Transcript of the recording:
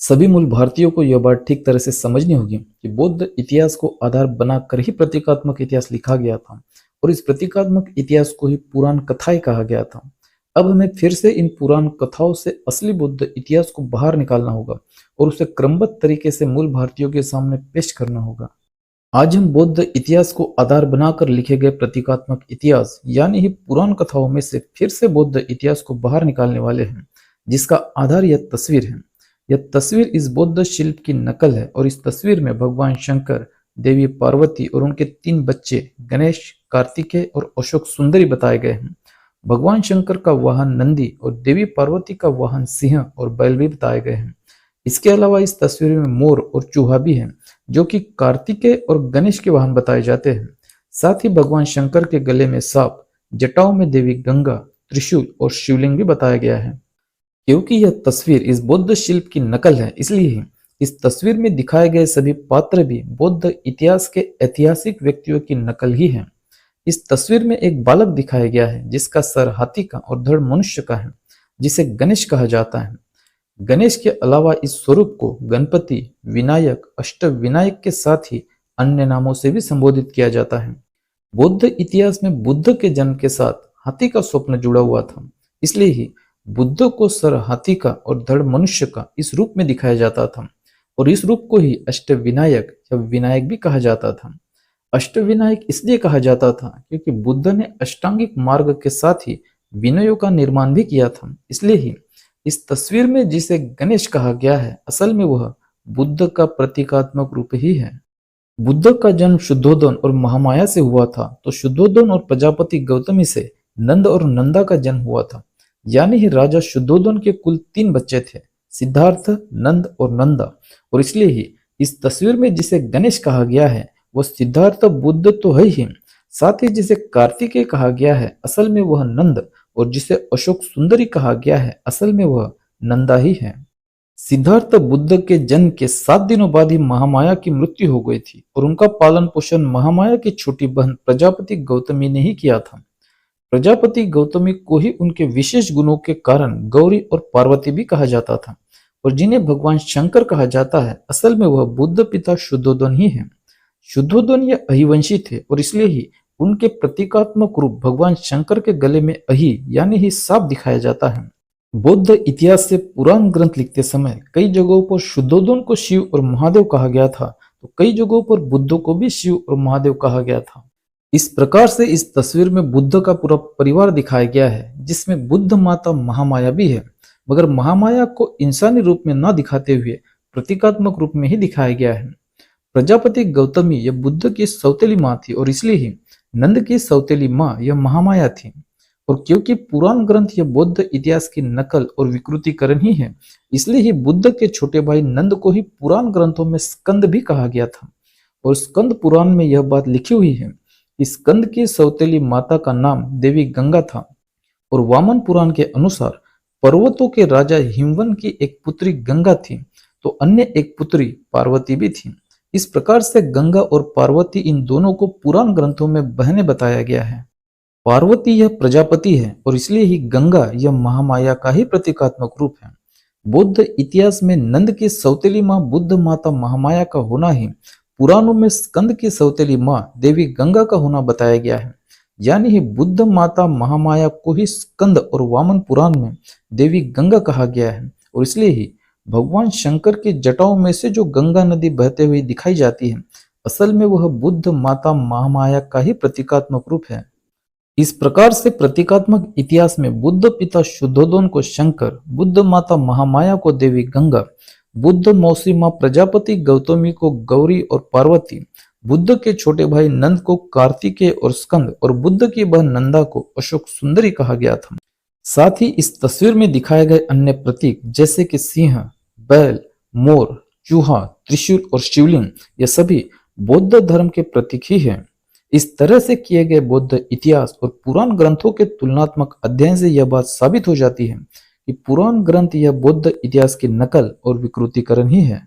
सभी मूल भारतीयों को यह बात ठीक तरह से समझनी होगी कि बौद्ध इतिहास को आधार बनाकर ही प्रतीकात्मक इतिहास लिखा गया था और इस प्रतीकात्मक इतिहास को ही पुराण कथाएं कहा गया था। अब हमें फिर से इन पुराण कथाओं से असली बौद्ध इतिहास को बाहर निकालना होगा और उसे क्रमबद्ध तरीके से मूल भारतीयों के सामने पेश करना होगा। आज हम बौद्ध इतिहास को आधार बनाकर लिखे गए प्रतीकात्मक इतिहास यानी ही पुराण कथाओं में से फिर से बौद्ध इतिहास को बाहर निकालने वाले हैं, जिसका आधार यह तस्वीर है। यह तस्वीर इस बौद्ध शिल्प की नकल है और इस तस्वीर में भगवान शंकर, देवी पार्वती और उनके 3 बच्चे गणेश, कार्तिकेय और अशोक सुंदरी बताए गए हैं। भगवान शंकर का वाहन नंदी और देवी पार्वती का वाहन सिंह और बैल भी बताए गए हैं। इसके अलावा इस तस्वीर में मोर और चूहा भी है, जो कि कार्तिकेय और गणेश के वाहन बताए जाते हैं। साथ ही भगवान शंकर के गले में सांप, जटाओं में देवी गंगा, त्रिशूल और शिवलिंग भी बताया गया है। क्योंकि यह तस्वीर इस बौद्ध शिल्प की नकल है, इसलिए इस तस्वीर में दिखाए गए सभी पात्र भी बौद्ध इतिहास के ऐतिहासिक व्यक्तियों की नकल ही हैं। इस तस्वीर में एक बालक दिखाया गया है जिसका सर हाथी का और धड़ मनुष्य का है, जिसे गणेश कहा जाता है। गणेश के अलावा इस स्वरूप को गणपति, विनायक, अष्टविनायक के साथ ही अन्य नामों से भी संबोधित किया जाता है। बौद्ध इतिहास में बुद्ध के जन्म के साथ हाथी का स्वप्न जुड़ा हुआ था, इसलिए ही बुद्ध को सर हाथी का और धड़ मनुष्य का इस रूप में दिखाया जाता था और इस रूप को ही अष्टविनायक या विनायक भी कहा जाता था। अष्टविनायक इसलिए कहा जाता था क्योंकि बुद्ध ने अष्टांगिक मार्ग के साथ ही विनयों का निर्माण भी किया था, इसलिए ही इस तस्वीर में जिसे गणेश कहा गया है, असल में वह बुद्ध का प्रतीकात्मक रूप ही है। बुद्ध का जन्म शुद्धोदन और महामाया से हुआ था, तो शुद्धोदन और प्रजापति गौतमी से नंद और नंदा का जन्म हुआ था। यानी ही राजा शुद्धोदन के कुल 3 बच्चे थे, सिद्धार्थ, नंद और नंदा, और इसलिए ही इस तस्वीर में जिसे गणेश कहा गया है वह सिद्धार्थ बुद्ध तो है ही, साथ ही जिसे कार्तिकेय कहा गया है असल में वह नंद, और जिसे अशोक सुंदरी कहा गया है असल में वह नंदा ही है। सिद्धार्थ बुद्ध के जन्म के 7 दिनों बाद ही महामाया की मृत्यु हो गई थी और उनका पालन पोषण महामाया की छोटी बहन प्रजापति गौतमी ने ही किया था। प्रजापति गौतमी को ही उनके विशेष गुणों के कारण गौरी और पार्वती भी कहा जाता था, और जिन्हें भगवान शंकर कहा जाता है असल में वह बुद्ध पिता शुद्धोदन ही है। शुद्धोदन ये अहिवंशी थे और इसलिए ही उनके प्रतीकात्मक रूप भगवान शंकर के गले में अहि यानी ही सांप दिखाया जाता है। बौद्ध इतिहास से पुराण ग्रंथ लिखते समय कई जगहों पर शुद्धोदन को शिव और महादेव कहा गया था, तो कई जगहों पर बुद्ध को भी शिव और महादेव कहा गया था। इस प्रकार से इस तस्वीर में बुद्ध का पूरा परिवार दिखाया गया है, जिसमें बुद्ध माता महामाया भी है, मगर महामाया को इंसानी रूप में न दिखाते हुए प्रतीकात्मक रूप में ही दिखाया गया है। प्रजापति गौतमी यह बुद्ध की सौतेली माँ थी और इसलिए ही नंद की सौतेली माँ यह महामाया थी। और क्योंकि पुराण ग्रंथ यह बौद्ध इतिहास की नकल और विकृतीकरण ही है, इसलिए ही बुद्ध के छोटे भाई नंद को ही पुराण ग्रंथों में स्कंद भी कहा गया था। और स्कंद पुराण में यह बात लिखी हुई है कि स्कंद की सौतेली माता का नाम देवी गंगा था, और वामन पुराण के अनुसार पर्वतों के राजा हिमवन की एक पुत्री गंगा थी, तो अन्य एक पुत्री पार्वती भी थी। इस प्रकार से गंगा और पार्वती इन दोनों को पुराण ग्रंथों में बहनें बताया गया है। पार्वती यह प्रजापति है और इसलिए ही गंगा यह महामाया का ही प्रतीकात्मक रूप है। बौद्ध इतिहास में नंद की सौतेली माँ बुद्ध माता महामाया का होना ही पुराणों में स्कंद की सौतेली माँ देवी गंगा का होना बताया गया है। यानी ही बुद्ध माता महामाया को ही स्कंद और वामन पुराण में देवी गंगा कहा गया है, और इसलिए ही भगवान शंकर की जटाओं में से जो गंगा नदी बहते हुए दिखाई जाती है असल में वह बुद्ध माता महामाया का ही प्रतीकात्मक रूप है। इस प्रकार से प्रतीकात्मक इतिहास में बुद्ध पिता शुद्धोदन को शंकर, बुद्ध माता महामाया को देवी गंगा, बुद्ध मौसी माँ प्रजापति गौतमी को गौरी और पार्वती, बुद्ध के छोटे भाई नंद को कार्तिकेय और स्कंद, और बुद्ध की बहन नंदा को अशोक सुंदरी कहा गया था। साथ ही इस तस्वीर में दिखाए गए अन्य प्रतीक जैसे कि सिंह, बैल, मोर, चूहा, त्रिशूल और शिवलिंग ये सभी बौद्ध धर्म के प्रतीक ही हैं। इस तरह से किए गए बौद्ध इतिहास और पुराण ग्रंथों के तुलनात्मक अध्ययन से यह बात साबित हो जाती है कि पुराण ग्रंथ यह बौद्ध इतिहास की नकल और विकृतीकरण ही है।